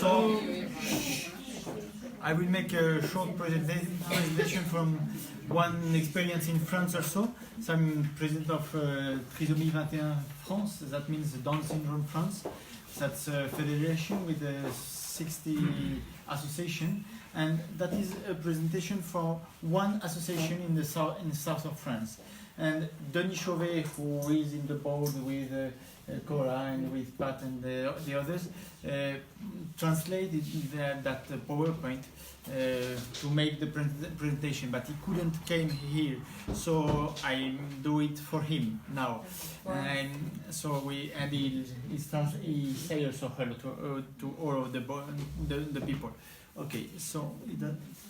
So I will make a short presentation from one experience in France also. So I'm president of Trisomie 21 France, that means Down Syndrome France. That's a federation with 60 associations, and that is a presentation for one association in the south of France. And Denis Chauvet, who is in the board with Cora and with Pat and the others, translated that PowerPoint to make the presentation, but he couldn't came here, so I do it for him now. Wow. And so he say also hello to all of the people. Okay, so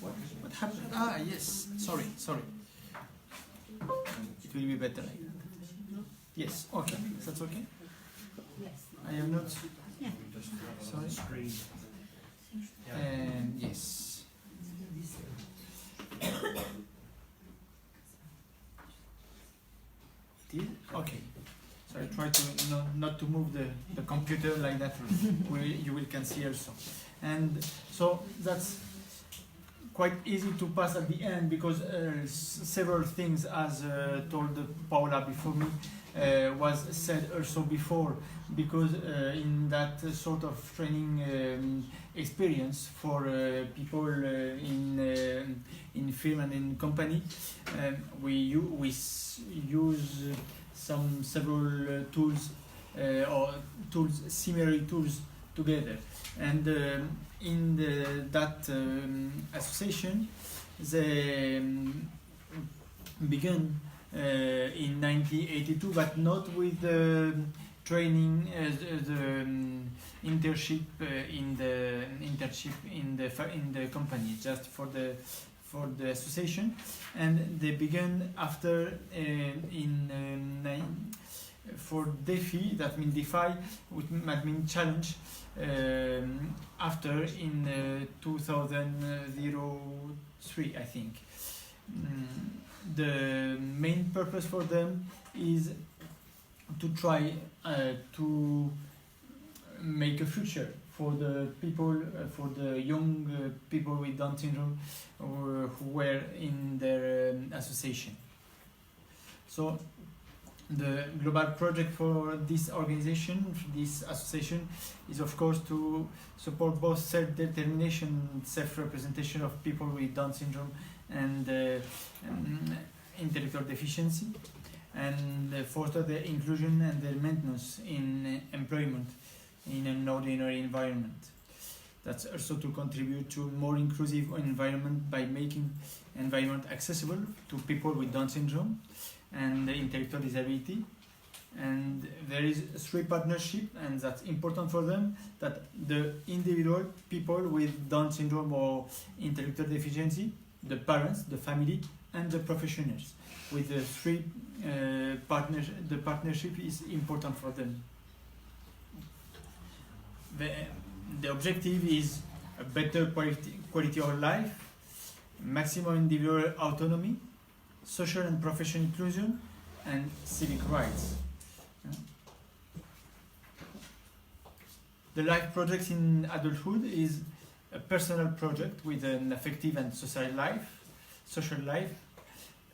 what happened? Ah, yes, sorry. It will be better like that. Yes, okay, that's okay. Yes. I have not. Yeah. Sorry. And yes. Okay. So I try to not to move the computer like that. You will can see also. And so that's quite easy to pass at the end because several things, as told Paula before me, was said also before, because in that sort of training experience for people in firm and in company, we use several tools or similar tools together, and in that association they began in 1982, but not with the training, the internship in the company, just for the association. And they began after for DEFI, that means DEFI, which might mean challenge, after in 2003, I think. The main purpose for them is to try to make a future for the people, for the young people with Down syndrome who were in their association. So the global project for this organization, this association, is of course to support both self-determination and self-representation of people with Down syndrome and intellectual deficiency, and foster their inclusion and their maintenance in employment in an ordinary environment. That's also to contribute to a more inclusive environment by making environment accessible to people with Down syndrome and intellectual disability. And there is 3 partnership, and that's important for them, that the individual people with Down syndrome or intellectual deficiency, the parents, the family, and the professionals. With the 3 the partnership is important for them. The objective is a better quality of life, maximum individual autonomy, social and professional inclusion, and civic rights. The life project in adulthood is a personal project with an affective and social life,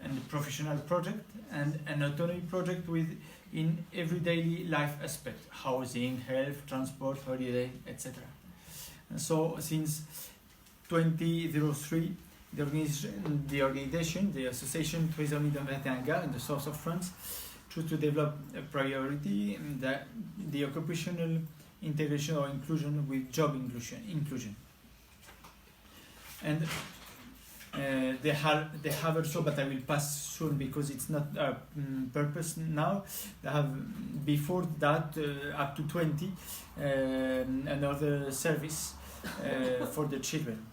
and a professional project, and an autonomy project with in everyday life aspect: housing, health, transport, holiday, etc. And so since 2003, the association Trisomie 21 in the south of France chose to develop a priority, the occupational integration or inclusion with job inclusion. And they have also, but I will pass soon because it's not our purpose now. They have before that up to 20 another service for the children.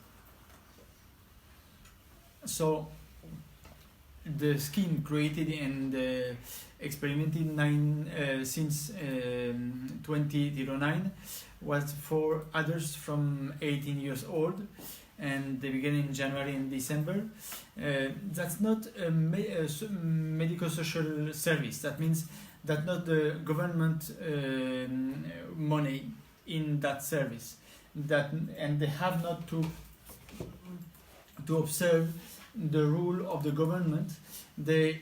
So the scheme created and experimented since 2009 was for adults from 18 years old, and they began in January and December. That's not a medical social service. That means that not the government money in that service. and they have not to observe the rule of the government. They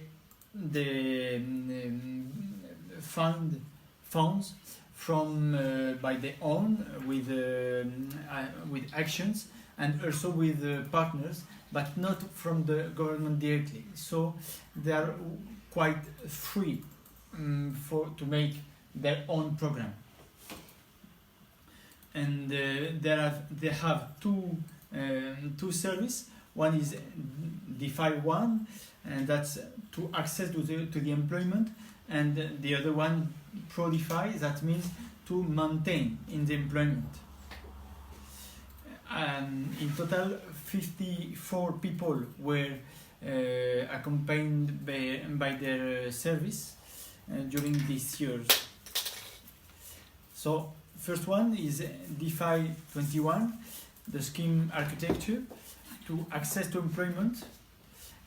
find funds from by their own with actions and also with partners, but not from the government directly. So they are quite free to make their own program. And they have two services. One is DEFI 1, and that's to access to the employment, and the other one, ProDEFI, that means to maintain in the employment. In total, 54 people were accompanied by their service during these years. So, first one is DEFI 21, the scheme architecture to access to employment,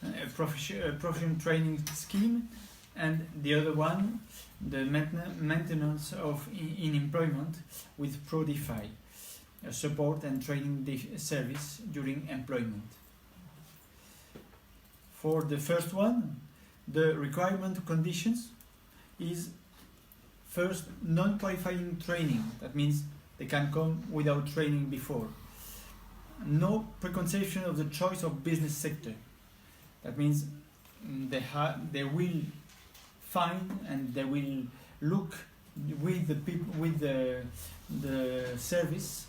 a professional training scheme, and the other one, the maintenance of in employment with ProDEFI, support and training service during employment. For the first one, the requirement conditions is first non-qualifying training. That means they can come without training before. No preconception of the choice of business sector. That means they will find and they will look with the people, with the service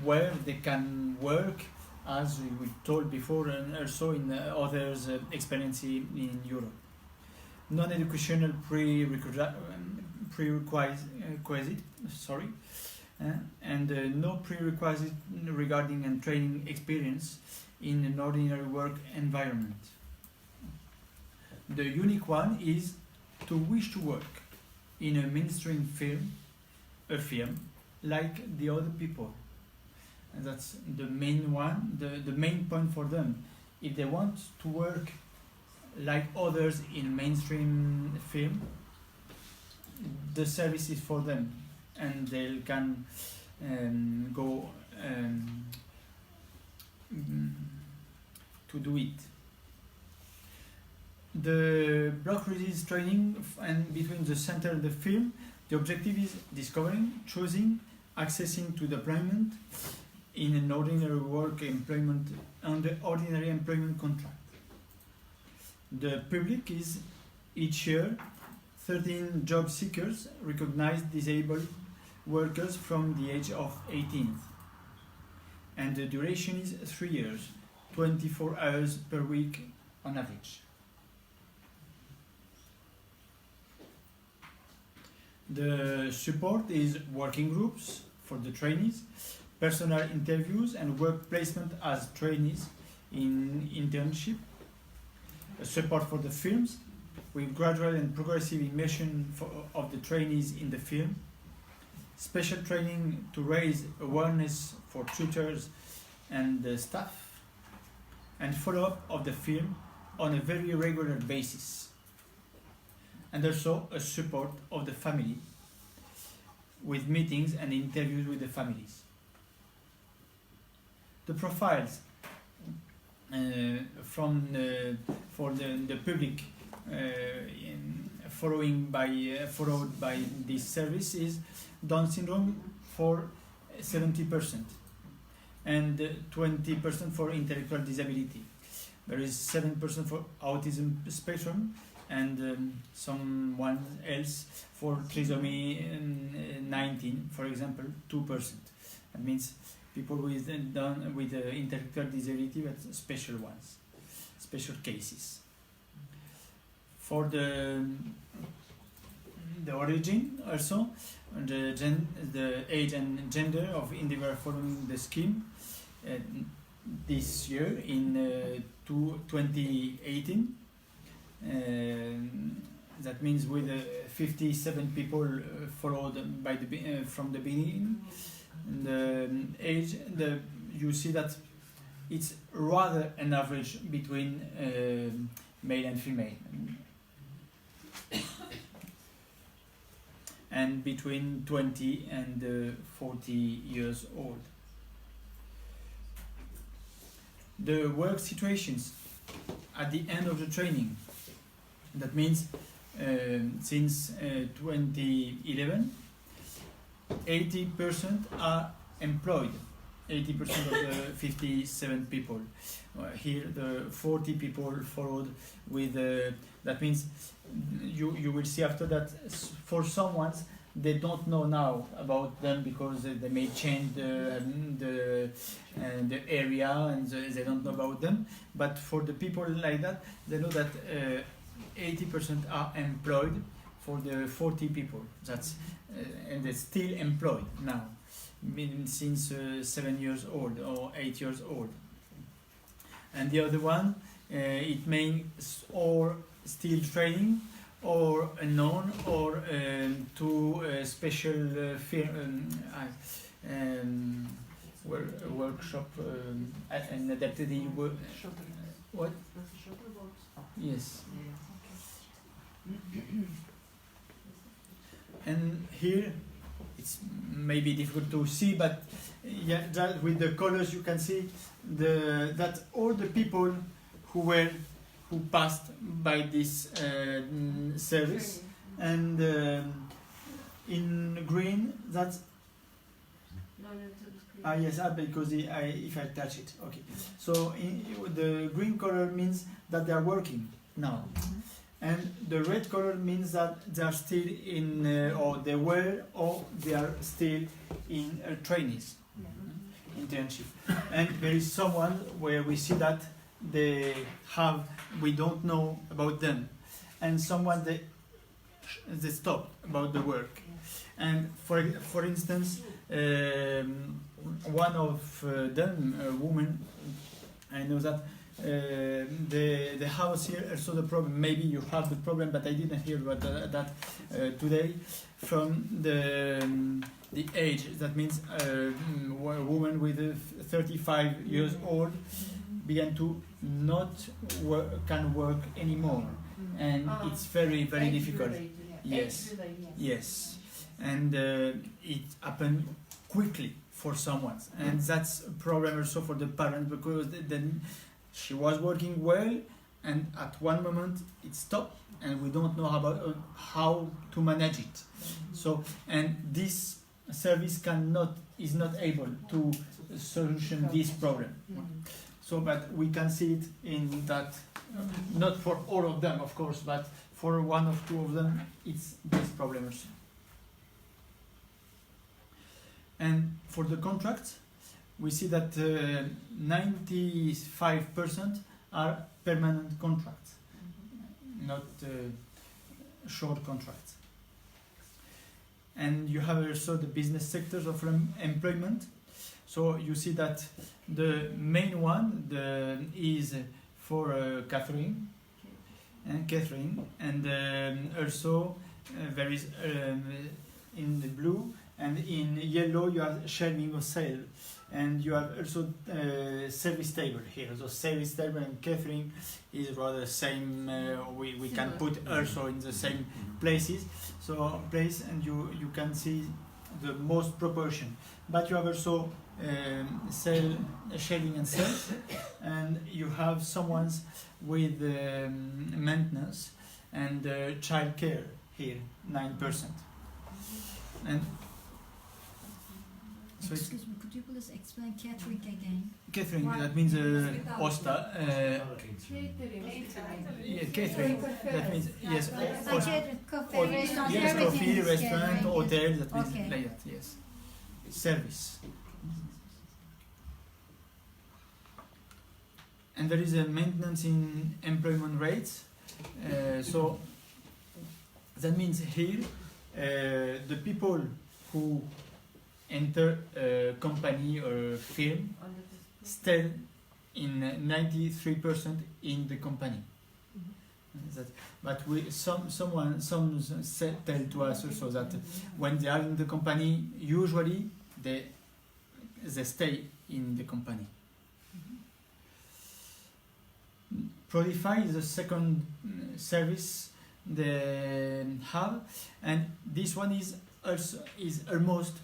where they can work, as we were told before, and also in others' experience in Europe. Non-educational prerequisite, and no prerequisite regarding and training experience in an ordinary work environment. The unique one is to wish to work in a mainstream firm, like the other people. And that's the main one, the main point for them. If they want to work like others in mainstream film, the service is for them, and they can go to do it. The block release training and between the center and the film, the objective is discovering, choosing, accessing to deployment in an ordinary work employment under ordinary employment contract. The public is each year 13 job seekers recognized disabled workers from the age of 18, and the duration is 3 years, 24 hours per week on average. The support is working groups for the trainees, personal interviews and work placement as trainees in internship, support for the films with gradual and progressive immersion of the trainees in the film, special training to raise awareness for tutors and the staff, and follow-up of the film on a very regular basis, and also a support of the family with meetings and interviews with the families. The profiles for the public followed by this service is Down syndrome for 70% and 20% for intellectual disability. There is 7% for autism spectrum and someone else for Trisomie 19, for example, 2%. That means people with intellectual disability, but special ones, special cases. For the origin also, the age and gender of individual following the scheme this year in 2018. That means with 57 people followed by from the beginning. And the age, you see that it's rather an average between male and female, and between 20 and 40 years old. the work situations at the end of the training. That means since 2011, 80% are employed. 80% of the 57 people. Here the 40 people followed with, that means you will see after that for someone they don't know now about them because they may change the area and they don't know about them. But for the people like that, they know that 80% are employed for the 40 people. That's and they're still employed now, since 7 years old or 8 years old. And the other one, it means or still training, or unknown, or to special workshop and adapted work. What? Yes. And here it's maybe difficult to see, but yeah, that with the colors you can see that all the people who passed by this service, and in green that's yes, because if I touch it, okay. So the green color means that they are working now. And the red color means that they are still in, or they were, or they are still in trainees, internship. And there is someone where we see that we don't know about them, and someone they stop about the work. And for instance, one of them, a woman, I know that. The house here also the problem. Maybe you have the problem, but I didn't hear about that today. From the age, that means a woman with 35 years old began to not can work anymore, and it's very difficult. Yes, and it happened quickly for someone, and that's a problem also for the parents, because then she was working well, and at one moment it stopped, and we don't know about how to manage it. So, and this service is not able to solution this problem. So, but we can see it in that, not for all of them, of course, but for one or two of them, it's this problem also. And for the contracts, we see that 95% are permanent contracts, not short contracts. And you have also the business sectors of employment. So you see that the main one is for catering, and also there is in the blue and in yellow you have shelving or sale. And you have also service table here. So service table and catering is rather the same. We can put also in the same places. So and you can see the most proportion. But you have also shelving and sales, and you have someone's with maintenance and child care here, 9%. And so excuse me, could you please explain catering again? Catering, that means hosta. Catering. That means yes. Coffee, restaurant, hotel. That means like that. Yes. Service. And there is a maintenance in employment rates. So that means here the people who enter a company or a firm stay in 93% in the company. But some tell to us also that when they are in the company, usually they stay in the company. Prodify is the second service they have, and this one is almost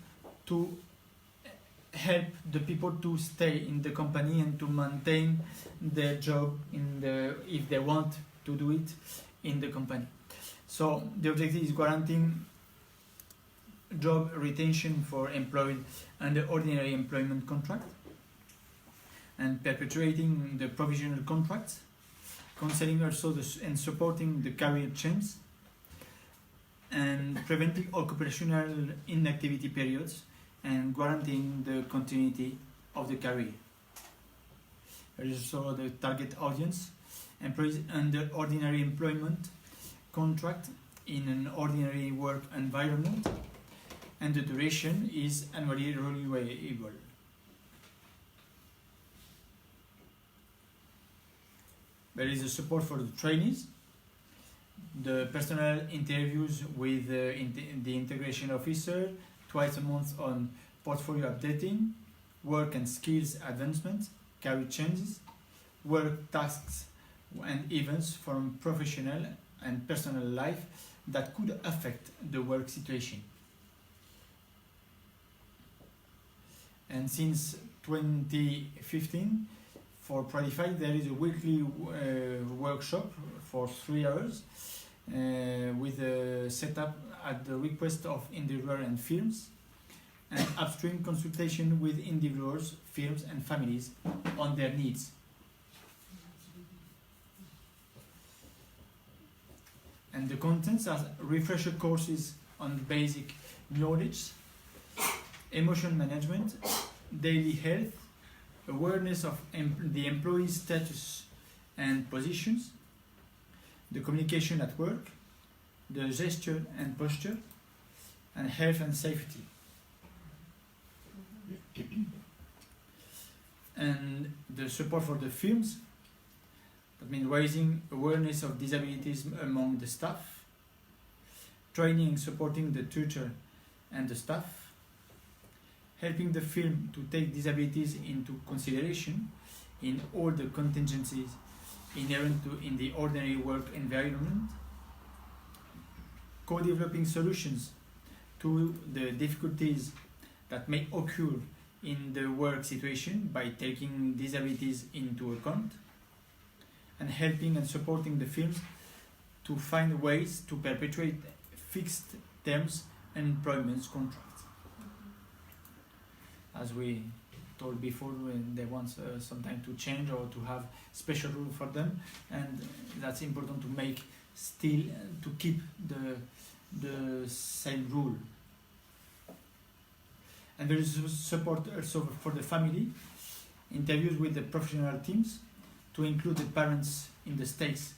to help the people to stay in the company and to maintain their job if they want to do it in the company. So the objective is guaranteeing job retention for employed under ordinary employment contract, and perpetuating the provisional contracts, counseling also and supporting the career change, and preventing occupational inactivity periods, and guaranteeing the continuity of the career. There is also the target audience: employees under ordinary employment contract in an ordinary work environment, and the duration is annually renewable. There is a support for the trainees, the personal interviews with the integration officer twice a month on portfolio updating, work and skills advancement, career changes, work tasks and events from professional and personal life that could affect the work situation. And since 2015, for Prodify, there is a weekly workshop for 3 hours with a setup at the request of individuals and firms, and upstream consultation with individuals, firms and families on their needs. And the contents are refresher courses on basic knowledge, emotion management, daily health, awareness of the employee's status and positions, the communication at work, the gesture and posture, and health and safety. And the support for the firms, that means raising awareness of disabilities among the staff, training, supporting the tutor and the staff, helping the firm to take disabilities into consideration in all the contingencies inherent in the ordinary work environment, co-developing solutions to the difficulties that may occur in the work situation by taking disabilities into account, and helping and supporting the firms to find ways to perpetuate fixed terms employment contracts. As we told before, when they want some time to change or to have special rule for them, and that's important to make still to keep the same rule. And there is support also for the family, interviews with the professional teams to include the parents in the stakes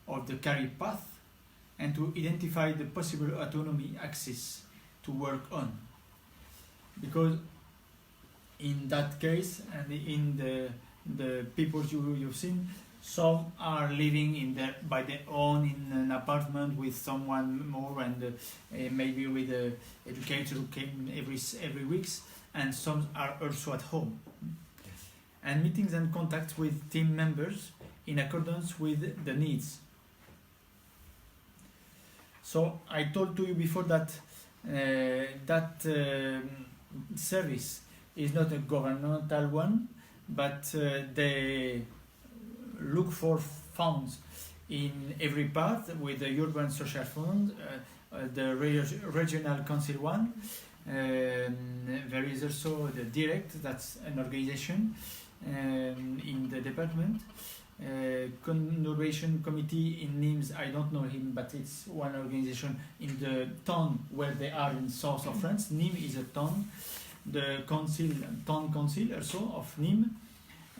of the career path, and to identify the possible autonomy axis to work on. Because in that case, and in the people you've seen, some are living by their own in an apartment with someone more, and maybe with an educator who came every week, and some are also at home. And meetings and contacts with team members in accordance with the needs. So I told to you before that service is not a governmental one, but they look for funds in every part with the Urban Social Fund, the regional council one. There is also the Direct, that's an organization in the department. Conurbation Committee in Nimes, I don't know him, but it's one organization in the town where they are in south of France. Nîmes is a town. The town council also of Nîmes,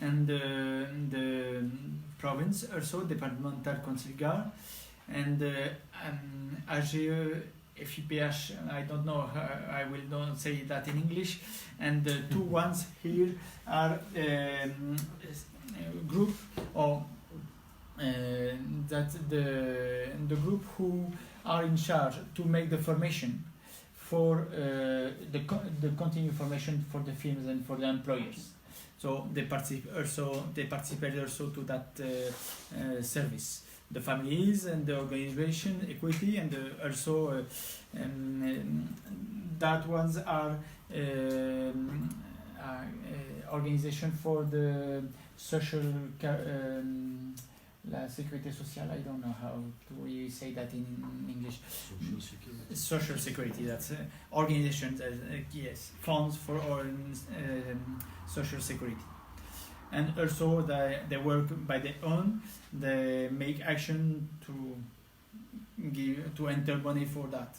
and the province also, departmental council Gare, and AGE, FIPH, I don't know, I will not say that in English, and the two ones here are group, or that the group who are in charge to make the formation for the continued formation for the firms and for the employers. So they participate also to that service. The families and the organization, equity, and also that ones are organization for the social la sécurité sociale. I don't know how we say that in English. Social security. That's organizations. Yes, funds for social security. And also they work by their own. They make action to enter money for that.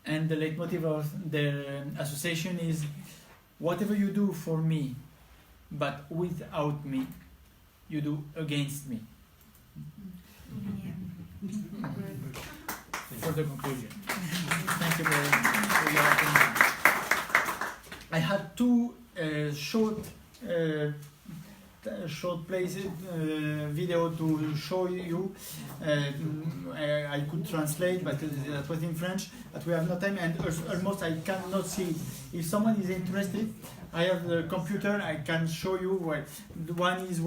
And the leitmotif of their association is, whatever you do for me, but without me, you do against me. For the conclusion. Thank you very much for your attention. I had two short video to show you. I could translate, but that was in French. But we have no time, and almost I cannot see. If someone is interested, I have the computer. I can show you. The one is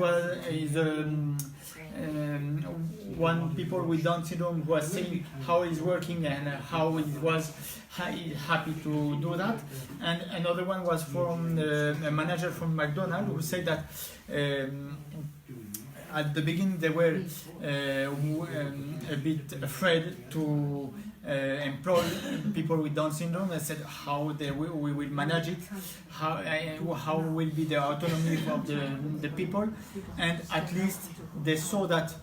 one people with Down syndrome was saying how it's working and how it was happy to do that. And another one was from a manager from McDonald's who said that at the beginning they were a bit afraid to employ people with Down syndrome. They said how we will manage it, how will be the autonomy of the people, and at least they saw that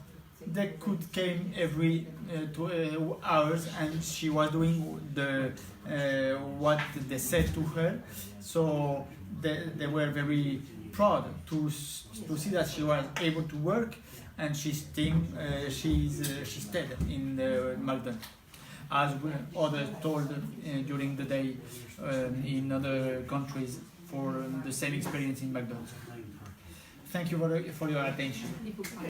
they could came every 2 hours and she was doing what they said to her. So they were very proud to see that she was able to work, and she stayed in Malden, as others told during the day in other countries for the same experience in McDonald's. Thank you for your attention.